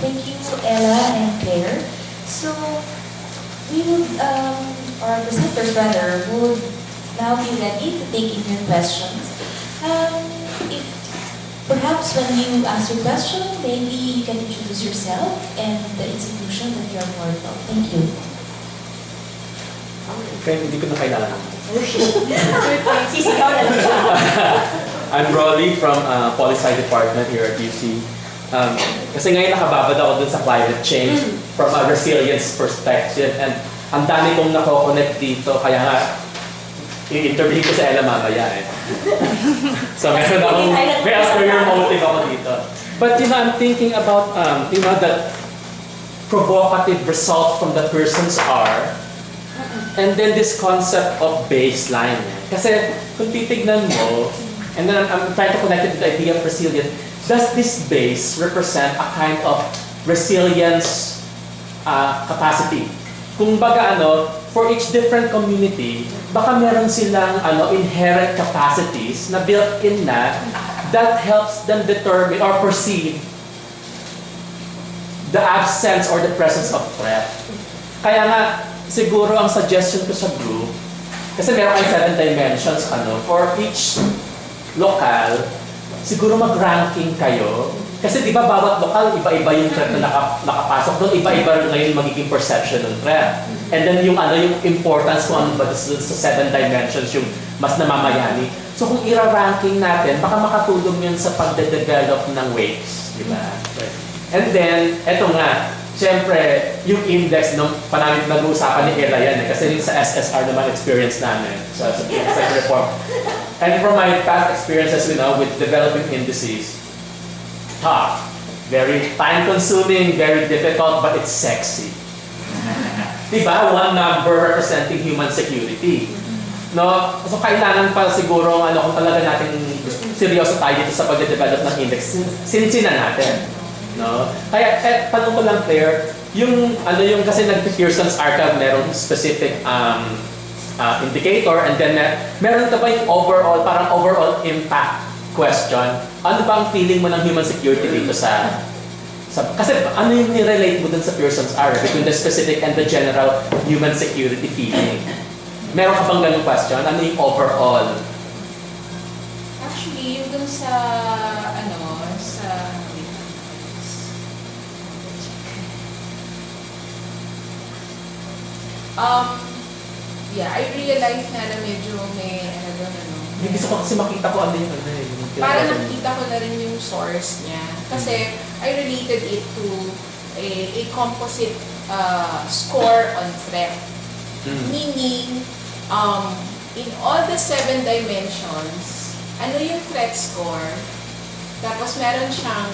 Thank you, Ella and Claire. So, we would, or the presenters rather, would now be ready to take in your questions. If perhaps when you ask your question, maybe you can introduce yourself and the institution that you are part of. Thank you. Okay, hindi ko na kailangan. Sisigaw na lang siya. I'm Rolly from Poli-Sci Department here at UC. Kasi ngayon nakababad ako dun sa climate change from a resilience perspective, and ang dami kong nako-connect dito, kaya nga i-interview ko sa Ella mamaya eh. So meron akong, may ulterior motive ako dito. But you know, I'm thinking about the provocative result from the persons are, and then this concept of baseline. Kasi kung titignan mo, and then I'm trying to connect it to the idea of resilience, does this base represent a kind of resilience capacity? Kung baga for each different community, baka meron silang inherent capacities na built-in na that helps them determine or perceive the absence or the presence of threat. Kaya nga, siguro ang suggestion ko sa group, kasi meron kayong 7 dimensions, for each local, siguro mag-ranking kayo. Kasi di ba bawat lokal, iba-iba yung threat na nakapasok doon, iba-iba ngayon magiging perception ng threat. And then yung importance kung ano ba sa 7 dimensions yung mas namamayani. So kung ira-ranking natin, baka makatulong yun sa pagde-develop ng weights, di ba? And then, eto nga, siyempre, yung index nung panamit nag-uusapan ni Ella yan kasi yung sa SSR naman experience namin sa reform. And from my past experiences with developing indices, tough, very time-consuming, very difficult, but it's sexy. Diba? One number representing human security. No? So kailangan pa siguro kung talaga natin seryoso tayo dito sa pag-develop ng index, sinsinan natin. No? Kaya tanong ko lang, Claire, yung kasi nag-Pearson's archive merong specific indicator, and then meron ka ba yung parang overall impact question? Ano ba ang feeling mo ng human security dito sa kasi ano yung nirelate mo dun sa Pearson's archive between the specific and the general human security feeling? Meron ka bang ganung question? Ano yung overall? Actually, yung dun sa I realized na medyo may Yung gusto ko kasi makita ko ano yung Para nakita ko na rin yung source niya. Kasi I related it to a composite score on threat. Meaning, in all the 7 dimensions, ano yung threat score? Tapos meron siyang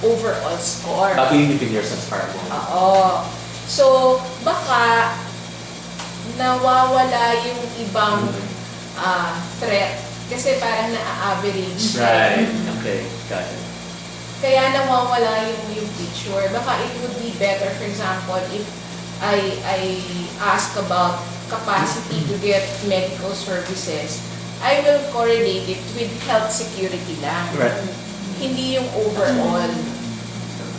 overall score. Bago yung Pearson's archive. Oo. So, baka nawawala yung ibang threat kasi parang na-average. Right. Okay. Got it. Kaya nawawala yung picture. Baka it would be better, for example, if I ask about capacity to get medical services, I will correlate it with health security lang. Right. Hindi yung overall.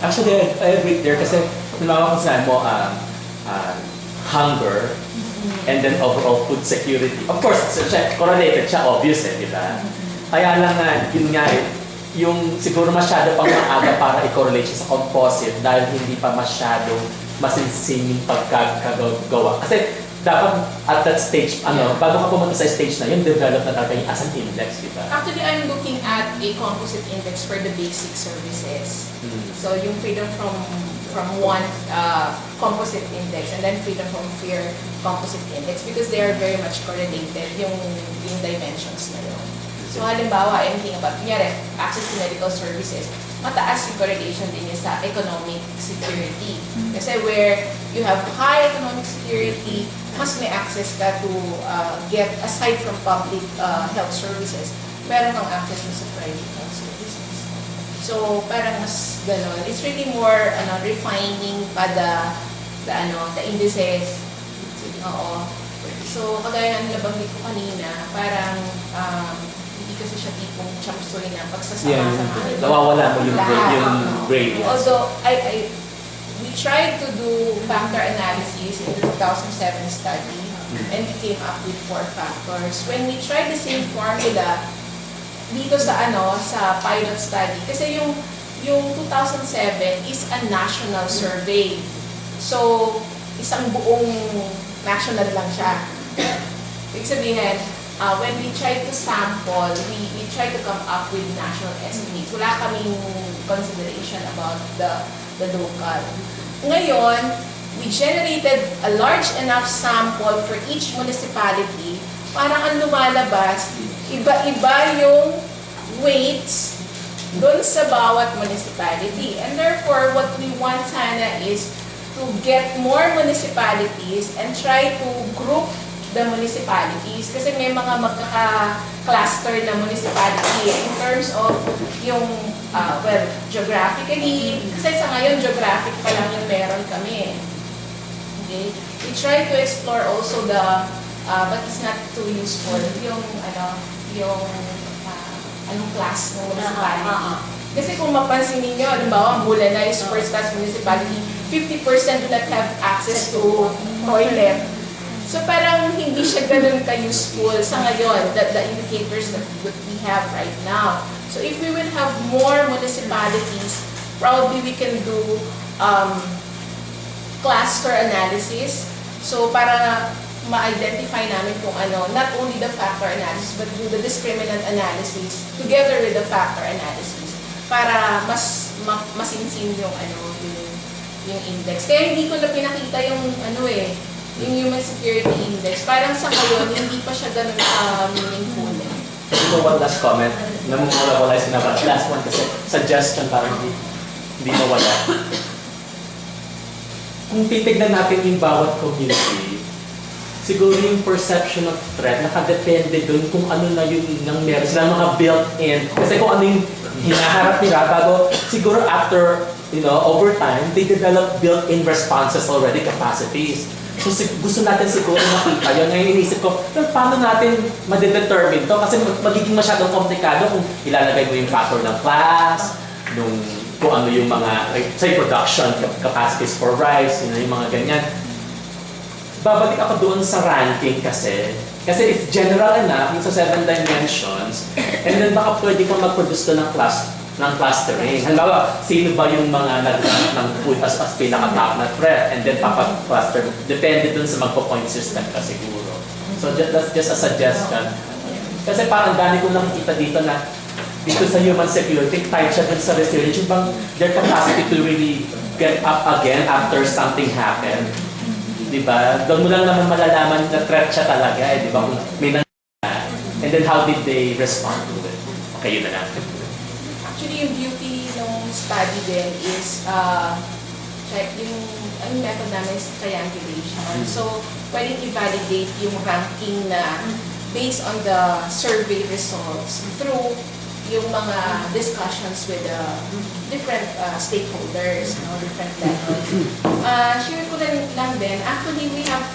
Actually, I agree there kasi kung sinabi mo hunger, and then overall food security. Of course, correlated siya, obvious di ba? Kaya lang yun nga yung siguro masyado pang maaga para i-correlate siya sa composite dahil hindi pa masyadong masinsin yung pagkagawa. Kasi dapat at that stage, bago ka pumunta sa stage na yun, develop na talaga yung as an index, di ba? Actually, I'm looking at a composite index for the basic services. So, yung freedom from one composite index and then freedom from fear composite index because they are very much correlated yung dimensions na yun. So halimbawa, anything about, kunyari, access to medical services, mataas yung correlation din yun sa economic security. Kasi where you have high economic security, mas may access ka to get, aside from public health services, meron kang access mo sa private health services. So, parang mas gano'n. It's really more refining pa the indices. Oo. So, kagaya ng nabanggit ko kanina, parang hindi ka kasi siya tipong chamstoy na Yan, pagsasama-sama. nawawala mo yung Lahat. grade. Although, we tried to do factor analysis in the 2007 study, and we came up with 4 factors. When we tried the same formula dito sa sa pilot study, kasi yung 2007 is a national survey. So, isang buong national lang siya. Ibig sabihin, when we tried to sample, we tried to come up with national estimates. Wala kaming consideration about the local. Ngayon, we generated a large enough sample for each municipality. Parang ang lumalabas, iba-iba yung weights doon sa bawat municipality. And therefore, what we want sana is to get more municipalities and try to group the municipalities. Kasi may mga magkaka-cluster na municipality in terms of yung, geographically. Kasi sa ngayon, geographic pa lang yung meron kami. Okay? We try to explore also but it's not too useful, yung anong class ng municipality. Kasi kung mapansin ninyo, halimbawa, Mula na is first class municipality, 50% do not have access to toilet. So parang hindi siya ganun ka-useful sa ngayon, the indicators that we have right now. So if we will have more municipalities, probably we can do cluster analysis. So para ma-identify namin kung not only the factor analysis, but do the discriminant analysis together with the factor analysis para mas masinsin yung yung index. Kaya hindi ko na pinakita yung yung Human Security Index. Parang sa ngayon, hindi pa siya ganun meaningful. Kasi po one last comment, namumula yung sinabi. Last one kasi, suggestion parang hindi mawala. Kung titignan natin yung bawat community, siguro yung perception of threat, nakadepende dun kung ano na yung nang meron silang mga built-in. Kasi kung ano yung hinaharap nila bago, siguro after, over time, they develop built-in responses already, capacities. So gusto natin siguro makita yun. Ngayon inisip ko, paano natin madedetermine to? Kasi magiging masyadong komplikado kung ilalagay mo yung factor ng class, kung ano yung mga, say, production capacities for rice, yung mga ganyan. Babalik ako doon sa ranking kasi it's general enough, yung sa 7 dimensions, and then baka pwede kang mag-produce doon ng clustering. Halimbawa, sino ba yung mga nag-rank ng food as pinaka-top na threat, and then cluster. Depende dun sa magpo-point system ka siguro. So that's just a suggestion. Kasi parang dami ko nakikita dito na dito sa human security, tied siya dun sa resilience, yung bang their capacity to really get up again after something happened. Diba? Doon mo lang naman malalaman na threat siya talaga, diba? Kung may nangyari. And then how did they respond to it? Okay, yun na lang. Actually, yung beauty ng study din is yung method namin is triangulation. So, pwedeng i-validate yung ranking na based on the survey results through yung mga discussions with different stakeholders, different levels. Share ko lang din, actually we have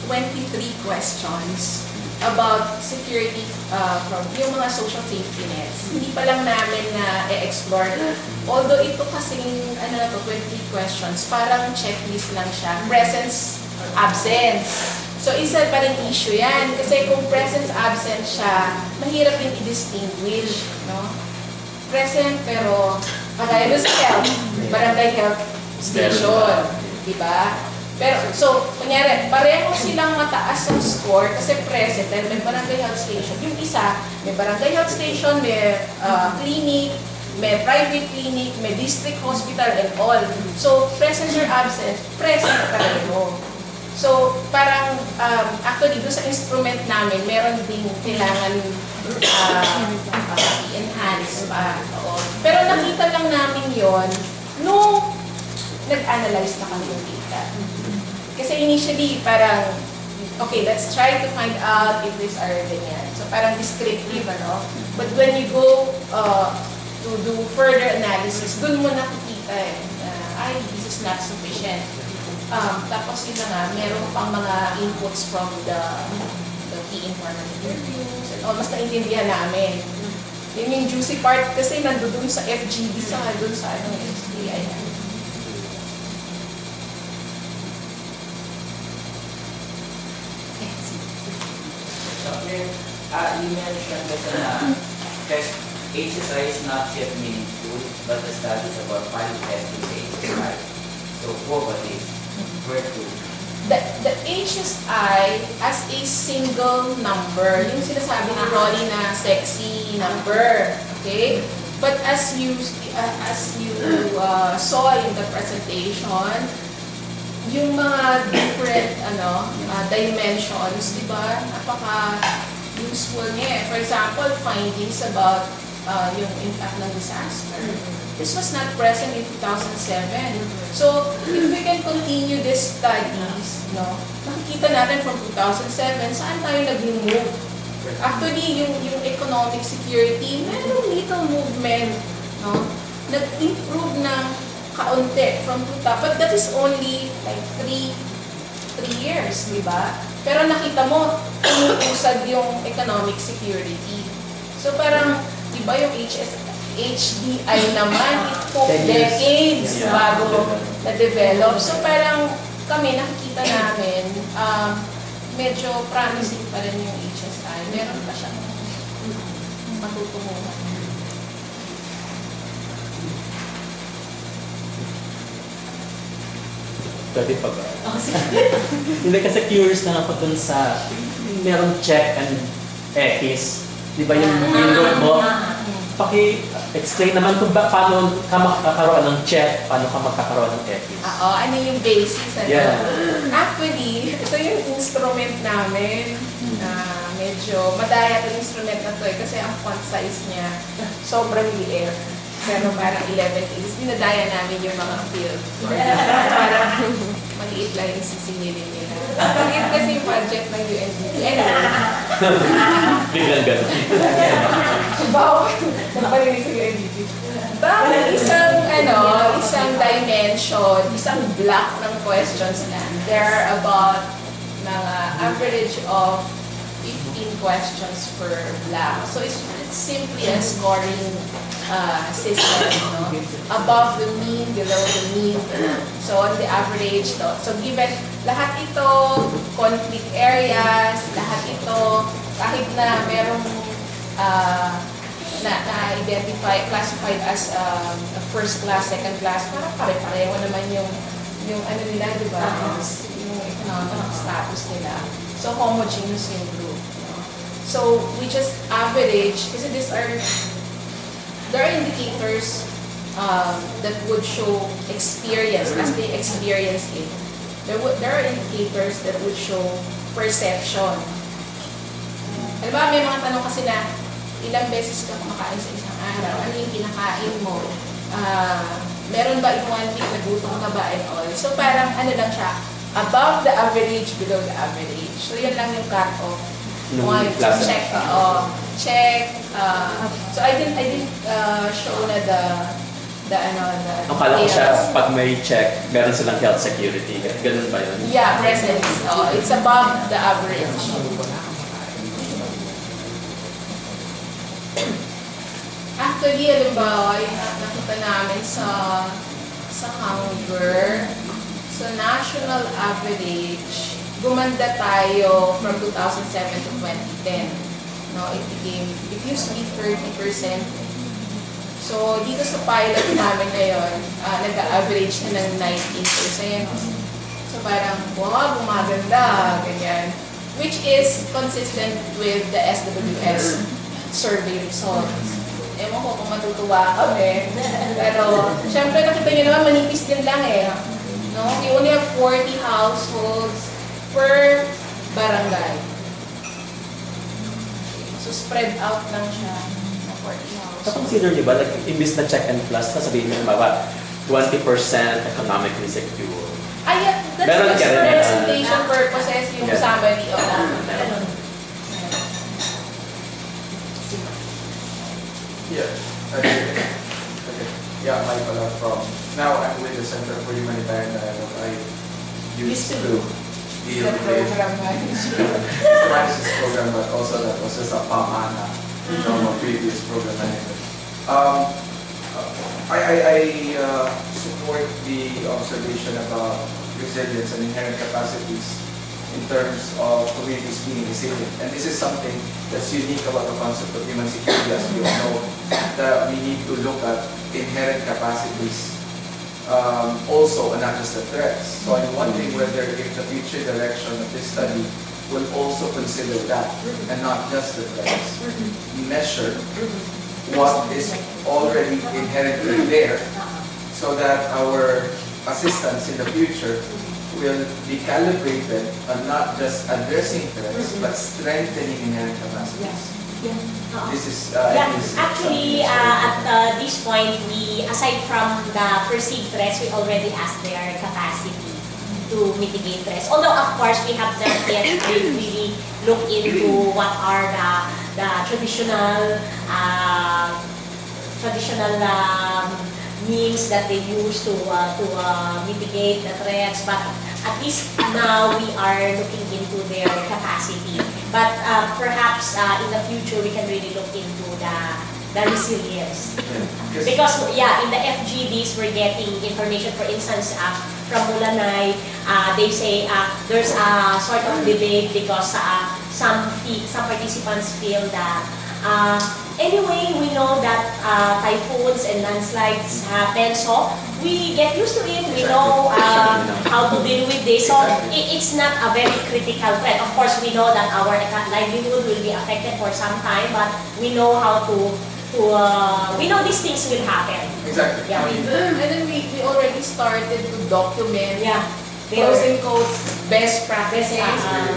23 questions about security from yung mga social safety nets. Hindi pa lang namin na e-explore. Although ito kasing 23 questions, parang checklist lang siya. Presence, absence. So isa pa rin issue yan. Kasi kung presence, absence siya, mahirap din i-distinguish. No? Present pero kagaya doon sa health, barangay health station. Diba? Pero, so, kunyari, pareho silang mataas ang score kasi present dahil may barangay health station. Yung isa, may barangay health station, may clinic, may private clinic, may district hospital and all. So, present or absent, present pareho. So, parang, actually, doon sa instrument namin, meron ding kailangan i-enhance pa. Pero nakita lang namin yon nung nag-analyze na kami yung data. Kasi initially, parang, okay, let's try to find out if these are ganyan. So parang descriptive, But when you go to do further analysis, dun mo nakikita this is not sufficient. Tapos yun na nga, meron pang mga inputs from the key informant interviews and all, mas naintindihan namin. Yun yung juicy part kasi nandoon sa FGD doon sa ano, SBI. You mentioned that test HSI is not yet meaningful, but the studies about pilot testing say HSI. So what about this? Where to? The HSI as a single number, yung sinasabi ni Rolly na sexy number, okay? But as you saw in the presentation, yung mga different dimensions, di ba? Napaka-useful niya. For example, findings about yung impact ng disaster. This was not present in 2007. So, if we can continue these studies, no, nakikita natin from 2007, saan tayo nag-move? Actually, yung economic security, merong little movement, no? Nag-improve ng kaunti from 2000, but that is only like 3 years, di ba? Pero nakita mo, umuusad yung economic security. So parang, di ba yung HDI naman, it took 10 years. decades Yeah. bago na-develop. So parang kami, nakikita namin, medyo promising pa rin yung HSI. Meron pa siyang matutunguhan. Pwede pa ba? Hindi kasi curious na ako dun sa merong check and X. Di ba yung note mo? Paki-explain naman kung paano ka makakaroon ng check, paano ka magkakaroon ng X. Oo, ano yung basis? Ano? Yeah. Actually, ito yung instrument namin. Medyo madaya itong instrument na to kasi ang font size niya sobrang liit. Pero parang 11 inches. Dinadaya namin yung mga field. Parang maliit lang yung sisingilin nila. Maliit kasi yung budget ng UNDP. Anyway. Biglang ganun. Bawal. Naparinig sa UNDP. Bawal isang dimension, isang block ng questions na. There are about mga average of 15 questions per block. So it's simply a scoring system, no? Above the mean, below the mean. So on the average, so given lahat ito, conflict areas, lahat ito, kahit na merong na-identify, classified as a first class, second class, parang pare-pareho naman yung ano nila, di ba? Yung economic status nila. So homogeneous yung group. No? So we just average, kasi there are indicators that would show experience as they experience it. There are indicators that would show perception. Alam ba, may mga tanong kasi na ilang beses ka kumakain sa isang araw, ano yung kinakain mo, meron ba in 1 week nagutom ka ba and all. So parang ano lang siya, above the average, below the average. So yun lang yung cut-off. Check. Check. So I didn't show na the Akala ko siya, details. pag may check, meron silang health security. Ganun ba yun? Yeah, presence. It's above the average. Actually, halimbawa, yung nakita namin sa hunger, sa national average, gumanda tayo from 2007 to 2010. No, it used to be 30%. So, dito sa pilot namin ngayon, nag-average na ng 19%. So, parang, wow, gumaganda, ganyan. Which is consistent with the SWS survey results. Ewan ko kung matutuwa kami. Pero, syempre, nakita nyo naman, manipis din lang eh. No? We only have 40 households per barangay. So, spread out lang siya sa 40 households. So, consider nyo ba, like, imbis na check and plus, sasabihin mo ba, 20% economically secure. That's Meron just ka for rin, presentation purposes yung Yeah. summary of Meron. Yeah. Okay. Yeah, Mike pala from. Now I'm with the Center for Humanitarian Dialogue. I used to deal the with program manager. the crisis program, but also that was just a pamana from a previous program manager. I support the observation about resilience and inherent capacities in terms of communities being resilient. And this is something that's unique about the concept of human security, as we all know, that we need to look at inherent capacities also, and not just the threats. So I'm wondering whether if the future direction of this study will also consider that, and not just the threats. Measure what is already inherently there, so that our assistance in the future will be calibrated on not just addressing threats, but strengthening inherent capacities. This is, Actually, at this point, we, aside from the perceived threats, we already asked their capacity to mitigate threats. Although, of course, we have not yet really looked into what are the traditional means that they use to mitigate the threats. But at least now we are looking into their capacity. But perhaps in the future we can really look into the resilience. Because in the FGDs we're getting information, for instance, from Mulanay, they say there's a sort of debate because some participants feel that anyway, we know that typhoons and landslides happen, so we get used to it. We know how to deal with this. So it's not a very critical threat. Of course, we know that our livelihood will be affected for some time, but we know how to we know these things will happen. Exactly. Yeah. And then we already started to document Those closing codes, best practices.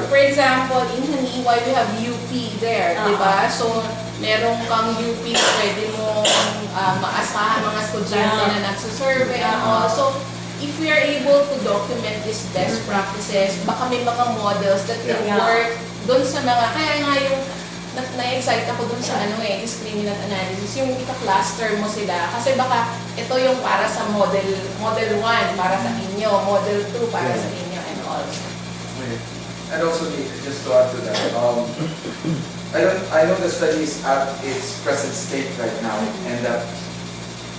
For example, in Haniway, we have UP there, di ba? So, merong kang UP na pwede mo maasahan mga estudyante na nagsasurvey and all. So, if we are able to document these best practices, baka may mga models that can work doon sa mga, kaya nga yung na-excite ako dun sa discriminant analysis, yung ika-cluster mo sila. Kasi baka ito yung para sa model 1, para sa inyo, model 2, para sa inyo, and all. And also, just to add to that, I know the study is at its present state right now, and that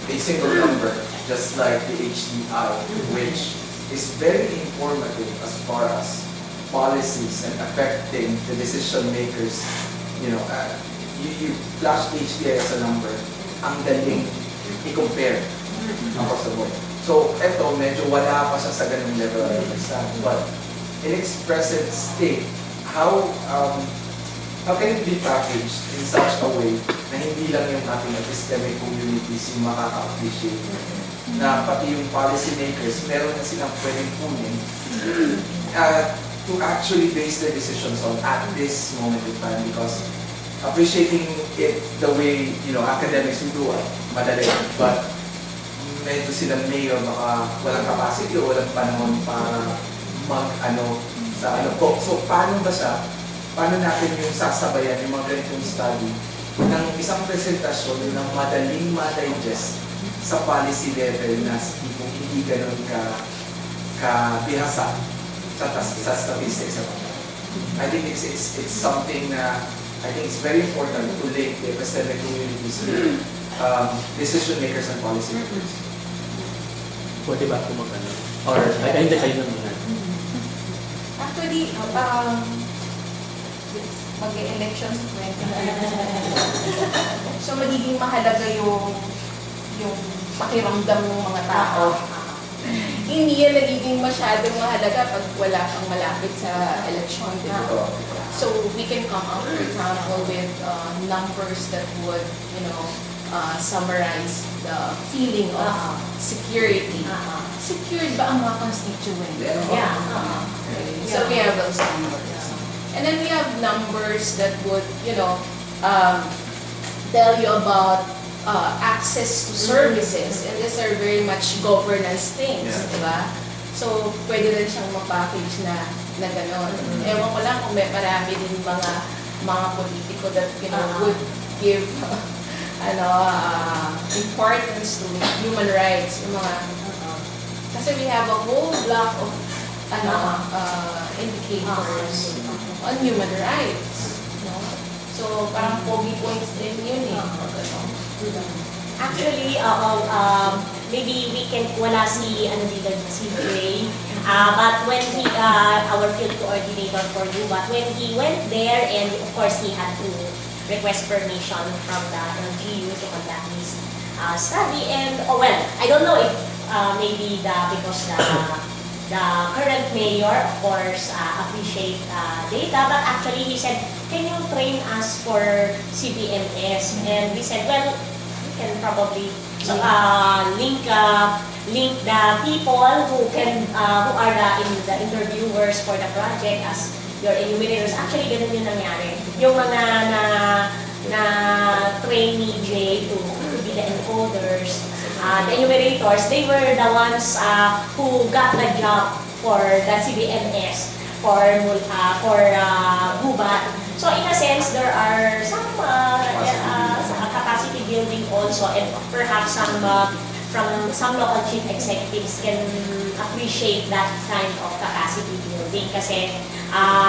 a single number, just like the HDI, which is very informative as far as policies and affecting the decision makers. You flash HDI as a number, ang daling i-compare across the board. So, eto, medyo wala pa siya sa ganung level I understand. But in its present state, how can it be packaged in such a way na hindi lang yung ating epistemic communities yung makaka-appreciate, na pati yung policy makers, meron na silang pwedeng kunin to actually base their decisions on at this moment in time, because appreciating it the way academics will do madali, but medyo silang mayor baka walang capacity o walang panahon para so paano natin yung sasabayan yung mga ganitong study ng isang presentasyon ng madaling ma-digest sa policy level na hindi ganun ka-bihasa sa statistics. I think it's something na I think it's very important to link the epistemic communities with decision makers and policy makers. Pwede ba ako mag-ano? Or, hindi kayo na muna. Actually, mag-election sa 2020. So, magiging mahalaga yung pakiramdam ng mga tao. Hindi yan nagiging masyadong mahalaga pag wala kang malapit sa election. So we can come up, for example, with numbers that would, summarize the feeling of security. Secured ba ang mga constituent? So we have those numbers. And then we have numbers that would, tell you about access to services, and these are very much governance things, diba? So, pwede rin siyang ma-package na gano'n. Ewan ko lang kung may marami din mga politiko that, would give, importance to human rights, kasi we have a whole block of, indicators on human rights, So, parang pogi points din yun eh. Actually, maybe we can, wala si, ano dito, si Jay. But when he, our field coordinator for you, but when he went there, and of course he had to request permission from the LGU to conduct his study. And, oh well, I don't know if maybe because the current mayor, of course, appreciate data, but actually he said, can you train us for CBMS? And we said, well, we can probably link the people who are the interviewers for the project as your enumerators. Actually, ganun yung nangyari. Yung mga na train ni Jay to be the encoders, the enumerators, they were the ones who got the job for the CBMS for Gubat. So in a sense, there are some capacity building also, and perhaps from some local chief executives can appreciate that kind of capacity building kasi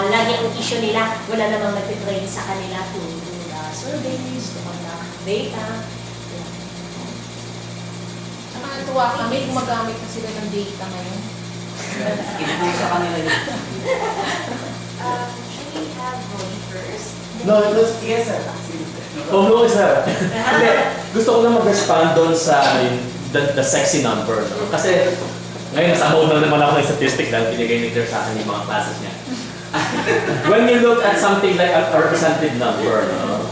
lagi ang issue nila, wala namang nagtitrain sa kanila to do the surveys, to conduct data. Saka natuwa kami, gumagamit na sila ng data ngayon. Ito sa kanila yun. Should we have Roy first? No, Yes, sir. oh no, sir. Hindi, gusto ko lang mag-respond doon sa the sexy number. No? Kasi ngayon nasa mode na naman ako ng statistic dahil binigay ni Claire sa akin yung mga classes niya. When you look at something like a representative number, no?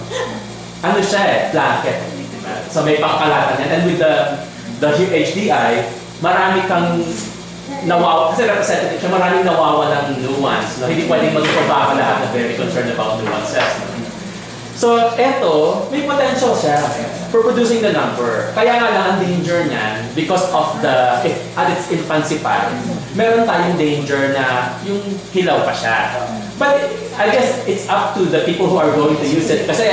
Ano siya eh, blanket. Diba? So may pangkalatan yan. And with the HDI, marami kang kasi representative siya, maraming nawawalang nuance. No? Hindi pwedeng magpapaka lahat na very concerned about nuances. No? So, eto, may potential siya for producing the number. Kaya nga lang ang danger niyan, because of at its infancy pa, meron tayong danger na yung hilaw pa siya. But I guess it's up to the people who are going to use it. Kasi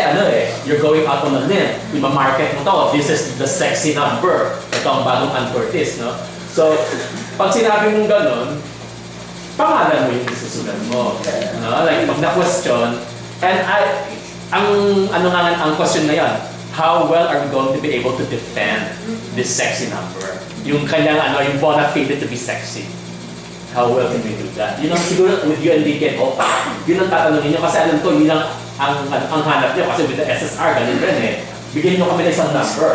you're going out on a limb. Ima-market mo to, this is the sexy number. Ito ang bagong Ancortis, no? So, pag sinabi mong ganun, pangalan mo yung isusulat mo. No? Like, pag na-question, and ang question na yan, how well are we going to be able to defend this sexy number? Yung kanyang, yung bona fide to be sexy. How well can we do that? Yun ang siguro with UNDP and OPA, yun ang tatanungin nyo kasi alam ko, yun ang hanap nyo kasi with the SSR, ganun rin eh. Bigyan nyo kami ng isang number.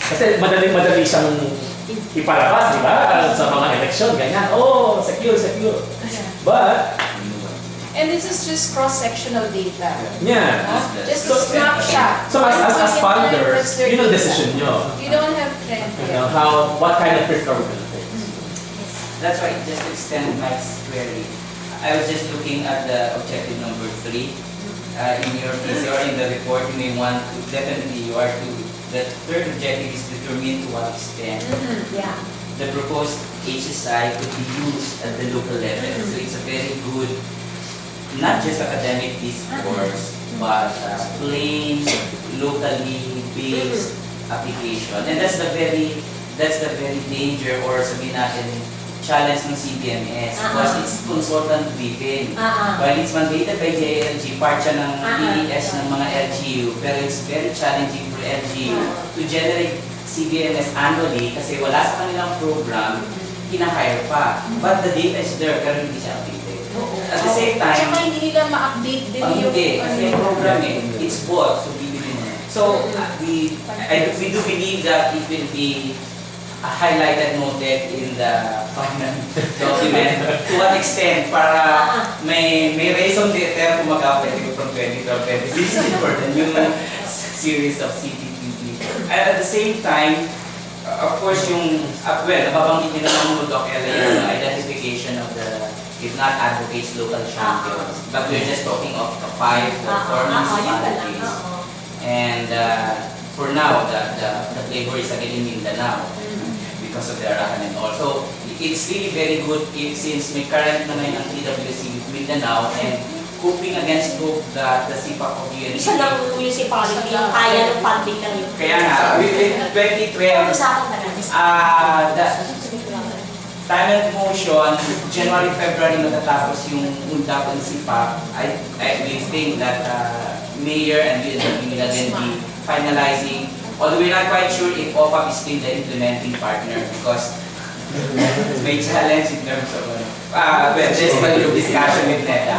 Kasi madali siyang ipalabas, di ba? Sa mga eleksyon, ganyan. Oh, secure. But, And this is just cross-sectional data. yeah. Just a snapshot. So as funders, That's their yun ang data. decision nyo. You don't have trend You yet. know, what kind of risk are we going to take? That's why, just to extend Mike's query, I was just looking at the objective number 3. In your PC or in the report, you may want to, definitely you are to, the third objective is determine to what extent Yeah. the proposed HSI could be used at the local level. So it's a very good, not just academic discourse, but plain, locally based application. And that's the very danger or sabihin natin challenge ng CBMS because it's consultant driven. While it's mandated by JLG, part siya ng EES ng mga LGU, pero it's very challenging for LGU to generate CBMS annually kasi wala sa kanilang program, kinahire pa. But the data is there, pero hindi siya updated. At the same time, Tsaka hindi nila ma-update din yung... kasi yung program it's both. So, we do believe that it will be highlighted, noted in the final document. To what extent, para may raison d'etre kung magkapwede from 2012-2016 for the new series of CTTV. At the same time, of course, nababanggit nila ng Doc Ella yung identification of the, if not advocates, local champions. But we're just talking of the 5 or 4 municipalities. And for now, the flavor is again in Mindanao because of their Arakan and all. So it's really very good since may current naman ang TWC with Mindanao and hoping against hope that the SIPAC of UNC. Isa lang municipality, yung kaya ng funding ng yun. Kaya nga, within 2012, the time and motion, January, February matatapos yung UNDAP and SIPAC. I think that mayor and we will again be finalizing. Although we're not quite sure if OPAP is still the implementing partner because may challenge in terms of well, there's pa yung discussion with NEDA.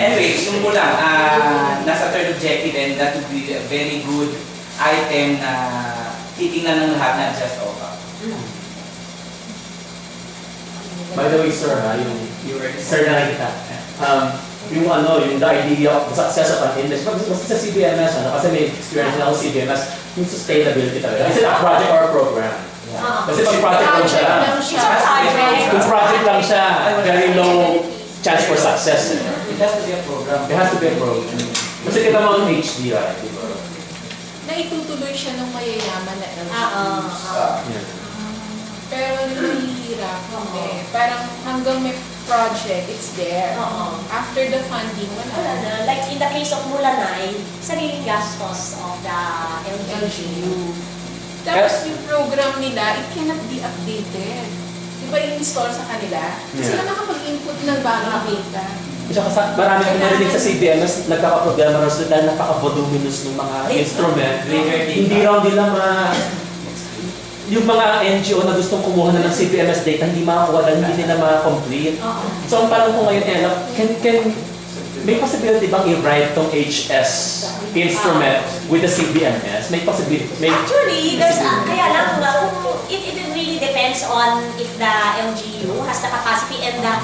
Anyway, yung mo lang, nasa third objective and that would be a very good item na titingnan ng lahat, not just OPAP. By the way, sir, sir na kita. Yung yung the idea of the success of an index, kasi sa CBMS, kasi may experience na ako sa CBMS, yung sustainability talaga. Is it a project or a program? Kasi pag project lang siya, It's a project. kung project lang siya, very low chance for success. It has to be a program. It has to be a program. Kasi kita mo ang HDI, di ba? Na itutuloy siya ng mayayaman na LGUs. Yeah. Pero nahihirap kami. Parang hanggang may project, it's there. After the funding, Wala wala. na. Like in the case of Mulanay, sariling gastos of the LGU. LGU. Tapos yung program nila, it cannot be updated. Di ba i-install sa kanila? Kasi sila nakapag-input ng bagong data. Tsaka marami akong narinig sa CBMS, nagkakaproblema raw sila dahil napaka-voluminous ng mga instrument. Hindi raw nila yung mga NGO na gustong kumuha na ng CBMS data, hindi makakuha dahil hindi nila ma-complete. So ang tanong ko ngayon, Ella, may possibility bang i-write tong HS instrument with the CBMS? May possibility? Actually, there's kaya lang kung it really depends on if the LGU has the capacity and the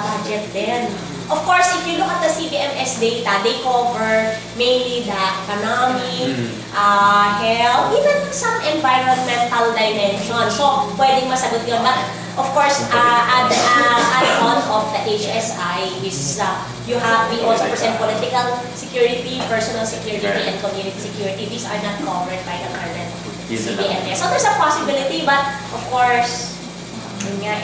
budget then. Of course, if you look at the CBMS data, they cover mainly the economic, health, even some environmental dimension. So, pwedeng masagot yun. But, of course, add-on of the HSI is we also present political security, personal security, and community security. These are not covered by the current CBMS. So, there's a possibility, but, of course, yun nga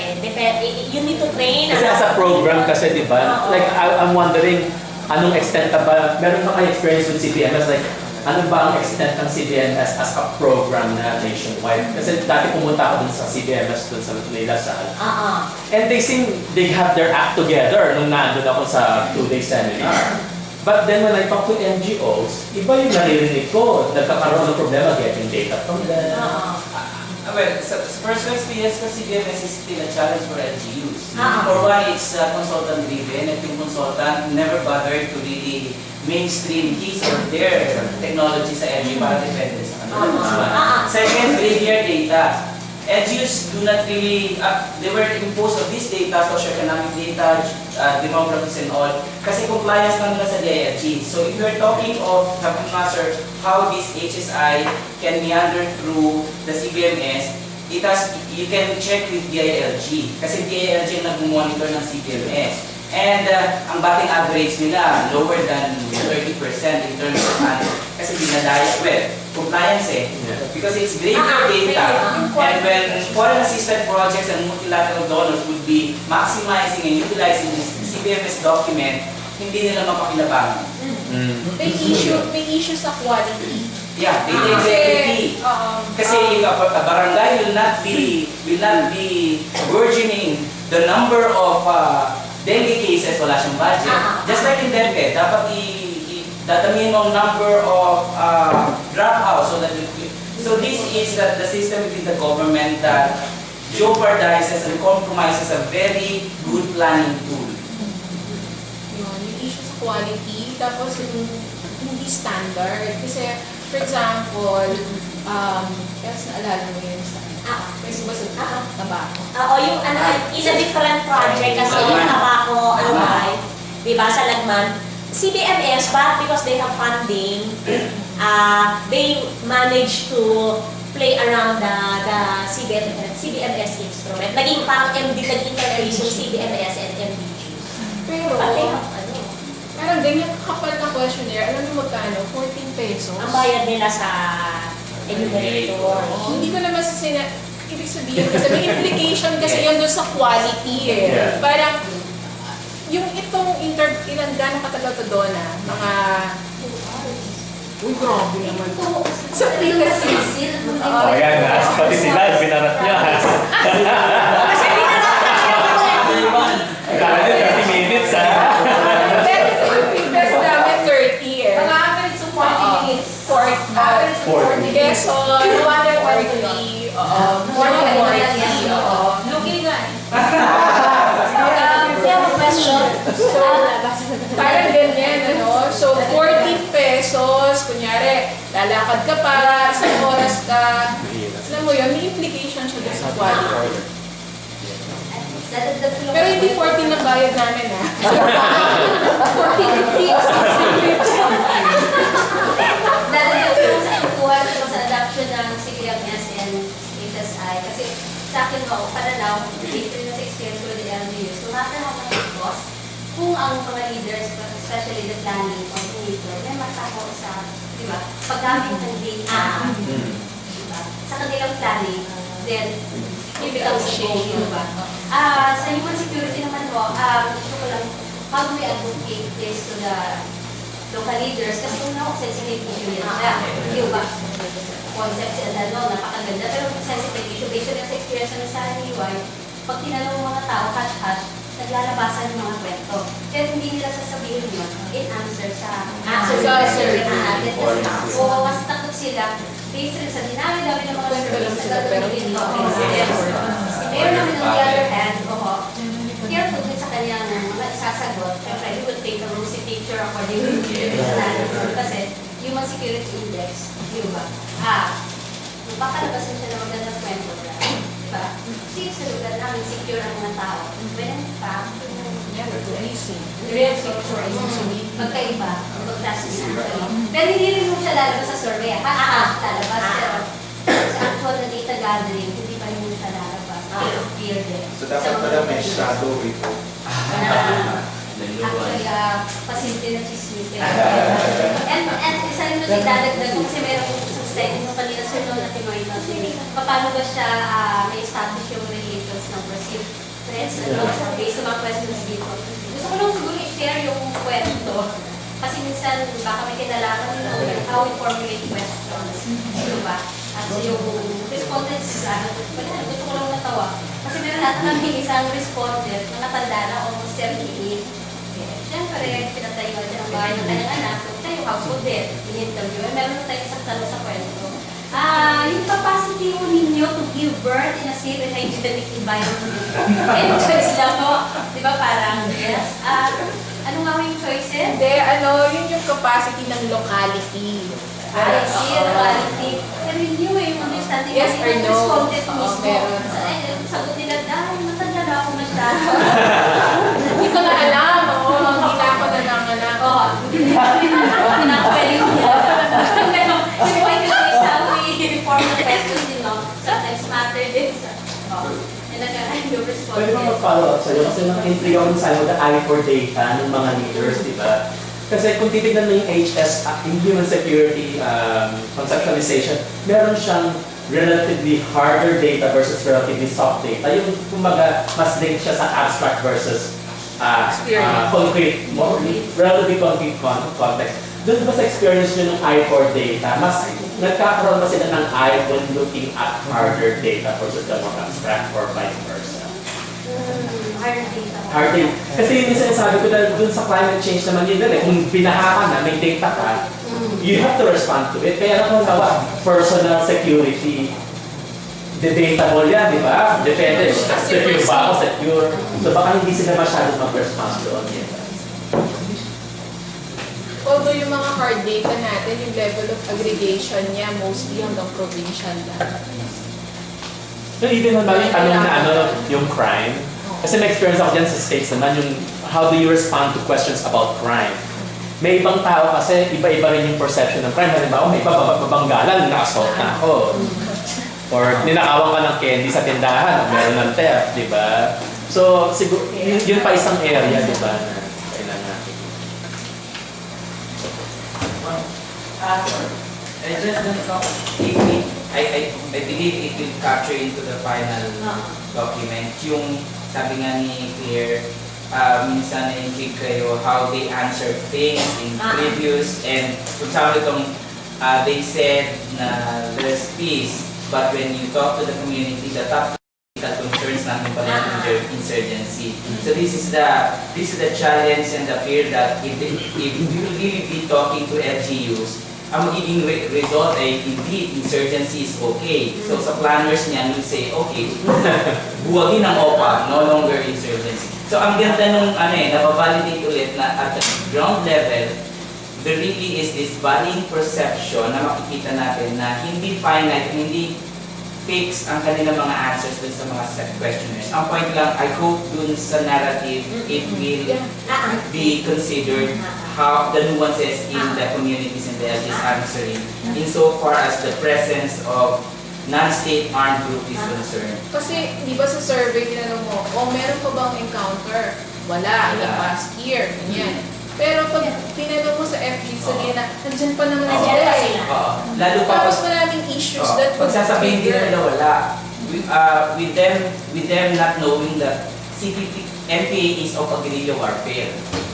you need to train. Kasi as a program kasi, di ba? Like, I'm wondering, anong extent na ba, meron ba kayo experience with CBMS? Like, ano ba ang extent ng CBMS as a program na nationwide? Kasi dati pumunta ako dun sa CBMS dun sa Lasal. And they have their act together nung nandun ako sa 2-day seminar. But then when I talk to NGOs, iba yung naririnig ko. Nagkakaroon ng problema getting data from them. Well, sa personal experience ko, CBMS is still a challenge for LGUs. For one, it's consultant-driven at yung consultant never bothered to really mainstream his or their technology sa LGU para depende sa kanila. Second, linear data. LGUs do not really, they were imposed of this data, socioeconomic data, demographics and all, kasi compliance lang nila sa DILG. So if you're talking of, sabi nga sir, how this HSI can meander through the CBMS, you can check with DILG, kasi DILG ang nag-monitor ng CBMS. And ang batting average nila, lower than 30% in terms of kasi dinadaya, compliance because it's greater data. And when foreign assisted projects and multilateral donors would be maximizing and utilizing this CBMS document, hindi nila mapakilabangan. May issue sa quality. Yeah, data integrity. Kasi a barangay will not be burgeoning the number of dengue cases, wala siyang budget. Just like in DepEd, dapat dadamihin mo ang number of dropouts so this is the system within the government that jeopardizes and compromises a very good planning tool. Yung issue sa quality, tapos yung hindi standard. Kasi, for example, kasi naalala mo yun sa kasi ba sa tabako? Yung is a different project kasi yung tabako, diba, sa Lagman. CBMS, but because they have funding, they manage to play around the CBMS instrument. Naging parang nag-interface yung CBMS and MDG. Pero, But they have, parang ganyan kapal na questionnaire, alam mo magkano? 14 pesos. ang bayad nila sa enumerator. Hindi ko naman ibig sabihin kasi may implication kasi yun doon sa quality Yeah. Parang, yung itong ilan gano'ng katagal to doon mga uy, grabe naman. Sa Philippines. Ayan, pati sila, binarat niya. Kasi pinarata siya Kala niya 30 minutes, ha? Pero sa Philippines namin 30 Mga Parang ganyan, ano? So, 40 pesos, kunyari, lalakad ka pa, isang oras ka. Alam mo yun, may implication siya dun sa quality. Pero hindi 40 na bayad namin, ha? 40 tips. Dadagdag ko sa kukuha ko sa adoption ng CPMS and HSI. Kasi sa akin po, pananaw, based rin sa experience ko with the LGUs, no matter how much it costs, kung ang mga leaders, especially the planning coordinator, may matakaw sa, di ba, paggamit ng data, di ba, sa kanilang planning, then, it becomes a goal, di ba? Sa human security naman po, gusto ko lang, how do we advocate this to the local leaders? Kasi kung sensitive issue yan siya, di ba? Concept sila doon, napakaganda, pero sensitive issue, based on sa experience namin sa Liway, pag tinanong mga tao, hash-hash, naglalabasan yung mga kwento. Pero hindi nila sasabihin yun in answer sa survey natin. Kasi mas takot sila, based rin sa dinami-dami ng mga surveys na gagawin nito. Pero naman on the other hand, careful din sa kanyang mga isasagot. Siyempre, he will take a rosy picture according to the personality. Kasi human security index, di ba? Napakalabasan siya ng magandang kwento. Diba? Kasi sa lugar namin, secure ang mga tao. When in fact, real picture is magkaiba. Mag-classes na actually. Pero hindi rin mo siya lalabas sa survey. Lalabas. Pero sa actual na data gathering, hindi pa rin mo siya lalabas. Fear din. So dapat pala may shadow report. Actually, pasimple na chismis. And isa rin na idadagdag ko kasi meron isang slide mo kanina, Sir Lola Tinoy, paano ba siya may establish yung relations ng perceived threats based sa mga questions dito. Gusto ko lang siguro i-share yung kwento kasi minsan baka may kinalaman nyo how we formulate questions. Diba ba? At yung respondents gusto ko lang natawa. Kasi meron natin namin isang respondent na natanda na almost 78. Siyempre, pinatayuan siya ng bahay ng kanyang anak. Tayo, household debt. In-interview. Meron na tayo isang tanong sa kwento. Yung capacity mo ninyo to give birth in a safe and hygienic environment. And choice lang po. Di ba parang, yes. Ano nga yung choices? Hindi, yun yung capacity ng locality. I see, locality. Pero yun yung understanding. Yes or no? Responded mismo. Meron. Sagot nila, dahil matanda na ako masyado. Hindi ko na alam, hindi na ako nananganak. Hindi na ako pwede niya. Yung point ko is how we reform the questions, sometimes matter din sa... And I'm your response. Pwede ba mag-follow up sa'yo? Kasi nang-entry ako sa the eye for data ng mga leaders, di ba? Kasi kung titignan mo yung HS, yung human security conceptualization, meron siyang relatively harder data versus relatively soft data. Yung kumbaga, mas link siya sa abstract versus concrete, more relatively concrete context. Doon ba sa experience nyo ng I4 data, mas nagkakaroon ba sila ng eye when looking at harder data versus the more abstract or vice versa? Hard data. Hard data. Kasi yun yung sinasabi ko dahil dun sa climate change naman yun eh. Kung binaha ka na, may data ka, you have to respond to it. Kaya kung nawa, personal security, debatable yan, di ba? Depende. Secure ba ako? Secure. So baka hindi sila masyadong mag-respond doon yun. Although yung mga hard data natin, yung level of aggregation niya, mostly hanggang provincial lang. So even when yung tanong na yung crime, kasi may experience ako dyan sa States naman, yung how do you respond to questions about crime? May ibang tao kasi iba-iba rin yung perception ng crime. Halimbawa, may babanggalan, na-assault na ako. Or ninakawan ka ng candy sa tindahan, meron ng theft, di ba? So, siguro, yun pa isang area, di ba, na kailangan. I just don't know I believe it will capture into the final document yung sabi nga ni Claire, minsan na-intrigue kayo how they answer things in previous and for example itong they said na there's peace but when you talk to the community the top concerns natin pala yung insurgency. So this is the challenge and the fear that if we will really be talking to LGUs, ang magiging result ay indeed insurgency is okay. So sa planners niyan will say, okay, buwagin ang OPA, no longer insurgency. So ang ganda nung nababalidate ulit na at the ground level, there really is this varying perception na makikita natin na hindi finite, hindi fix ang kanilang mga answers dun sa mga set questionnaires. Ang point lang, I hope dun sa narrative, it will be considered how the nuances in the communities and the LGS answering insofar as the presence of non-state armed group is concerned. Kasi, di ba sa survey tinanong mo, meron pa bang encounter? Wala, in the Wala. past year, ganyan. Pero pag tinanong mo sa FG, sabihin na, nandyan pa naman Oo. sila eh. Oo. Lalo pa Tapos maraming issues Oo. that would Pagsasabihin din trigger. nila wala. With them not knowing that CPP, NPA is of guerrilla warfare.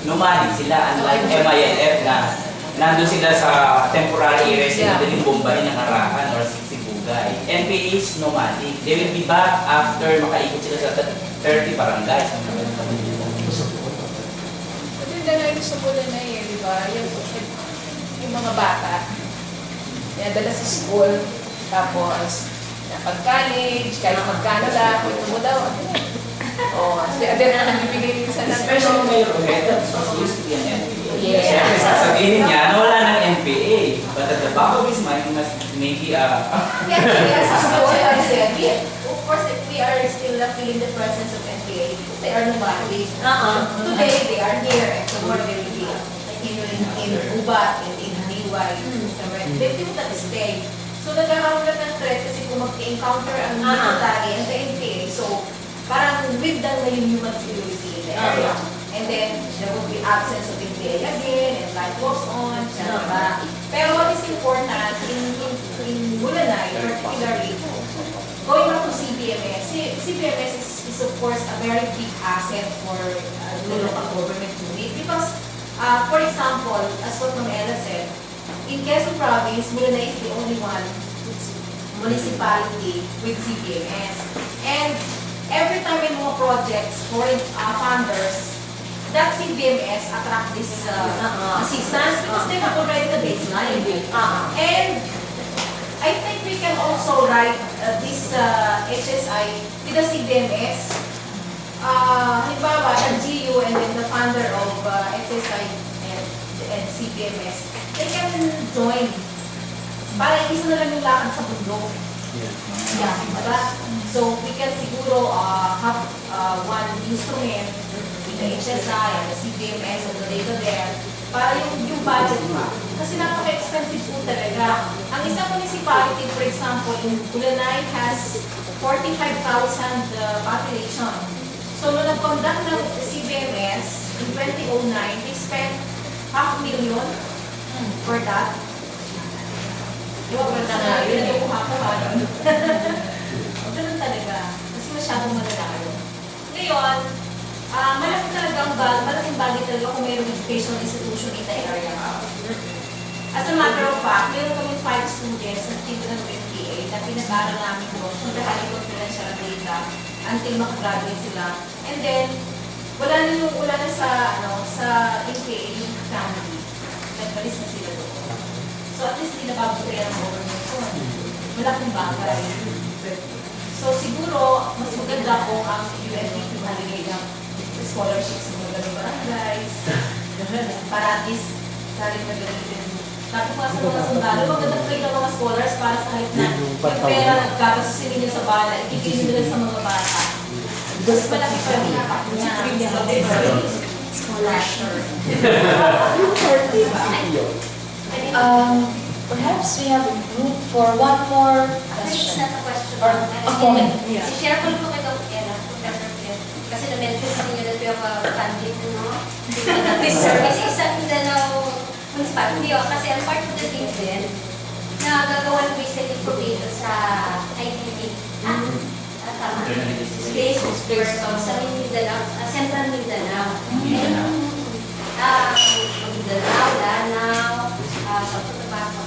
Nomadic sila, unlike MILF na nandun sila sa temporary areas na madaling bombahin ng Arakan or Sibugay. NPA is nomadic. They will be back after makaikot sila sa 30 barangays. Maganda nga yun sa Bulanay eh, di ba? Yung mga bata, dala sa school, tapos pag-college, kahit magkano lang, ito mo daw, kasi adel na nagbibigay minsan ng Especially Mayor Ojeda, used to be an NPA. Yes. Siyempre sasabihin niya na wala ng NPA. But at the back of his mind, he must maybe Yes, as what I said, of course, if we are still feeling the presence of NPA, they are nobody. Today, they are here, and tomorrow they will be in Ubat, in DY, somewhere. They will not stay. So, nagkakaroon na ng threat kasi kung mag-encounter ang military and the NPA, so, parang with them na yung human security in the area. And then, there will be absence of NPA again, and life goes on, etc. Pero what is important in Bulanay, particularly, going back to CPMS, CPMS is of course a very big asset for the local government unit because, for example, as what Ma'am Ella said, in Quezon Province, Bulanay is the only one municipality with CPMS. And every time in mga projects, foreign funders, that CPMS attract this assistance because they have already the baseline. And I think we can also write this HSI with the CPMS. Halimbawa, LGU and then the funder of HSI and CPMS, they can join. Para isa na lang yung lakad sa bundok. Yeah, diba? So we can siguro have one instrument with the HSI and the CPMS and the data there para yung budget pa. Kasi napaka-expensive po talaga. Ang isang municipality, for example, in Bulanay has 45,000 population. So nung nag-conduct ng CPMS in 2009, they spent $500,000 for that. Yung maganda nga, yun yung kuha-kuha. Ganun talaga. Kasi masyadong malalaro. Ngayon, malaking bagay talaga kung mayroong educational institution in the area. As a matter of fact, mayroon kami 5 students na team ng NPA na pinag-aaral namin doon kung dahil confidential data until makagraduate sila. And then, wala na sa NPA yung family. Nagbalis na sila doon. So at least hindi nababutrayan ang government ko. Malaking bagay. So siguro, mas maganda kung ang UNDP maligay ng scholarships sa mga ganung barangays. Para at least, sa halip na gamitin. Tapos nga sa mga sundalo, magandang kayo ng mga scholars para sa halip na yung pera na gagastusin ninyo sa bala, ibigay nyo lang sa mga bata. Mas malaki pa rin impact niya sa scholarship. Perhaps we have room for one more It's question. not a question. Or a comment. I-share ko po kay Dr. Ella, Professor Pierre. Kasi na-mention sa inyo na ito yung conflict, no? This service is sa Mindanao Municipality. Kasi ang part of the thing din, na gagawa ng basic information sa ITV. Tama. Space person sa Mindanao, Central Mindanao. Mindanao, Lanao, sa Cotabato,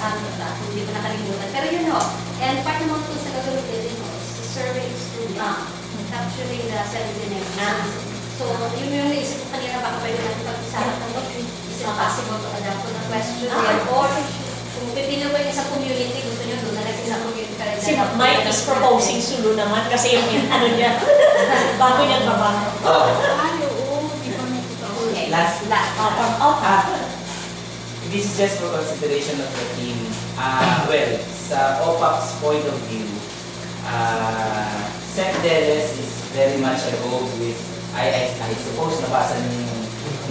hindi ko nakalimutan. Pero yun ho, and part ng mga tools na gagawin din ho, is survey student, capturing the self-identity. So, yun yung naisip ko kanina, baka pwede natin pag-usapan ng is it possible to adapt to the question there? Or, kung pipili mo yung sa community, gusto nyo doon na naging sa community ka rin. Si Mike is proposing Sulu naman kasi yung ano niya, bago niya trabaho. Oh, last From OPA. this is just for consideration of the team. Well, sa OPAP's point of view, Seth Deles is very much a go with, I suppose nabasa niyo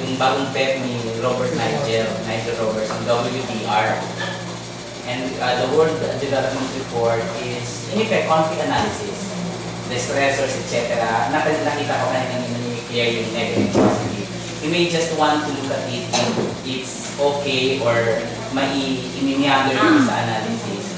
yung bagong pep ni Robert Nigel Roberts, ang WDR. And the World Development Report is, in effect, conflict analysis, the stressors, etc. Nakita ko kanina ni Claire yung negative positive. You may just want to look at it if it's okay or mai-meander sa analysis.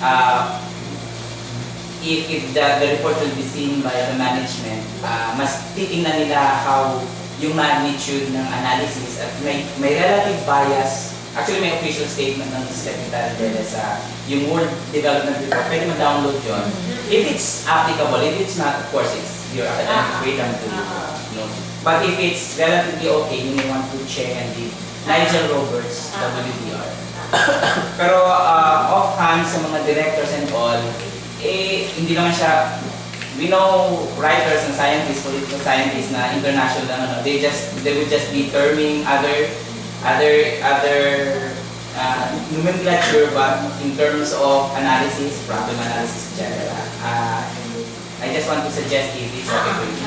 If the report will be seen by the management, mas titingnan nila how yung magnitude ng analysis at may relative bias. Actually, may official statement ng Secretary Dela sa yung World Development Report. Pwede ma-download yun. If it's applicable, if it's not, of course, it's your academic freedom to know. But if it's relatively okay, you may want to check and read Nigel Roberts, WDR. Pero offhand sa mga directors and all, hindi naman siya, we know writers and scientists, political scientists na international na they would just be terming other nomenclature, but in terms of analysis, problem analysis, etc. I just want to suggest if it's okay for you.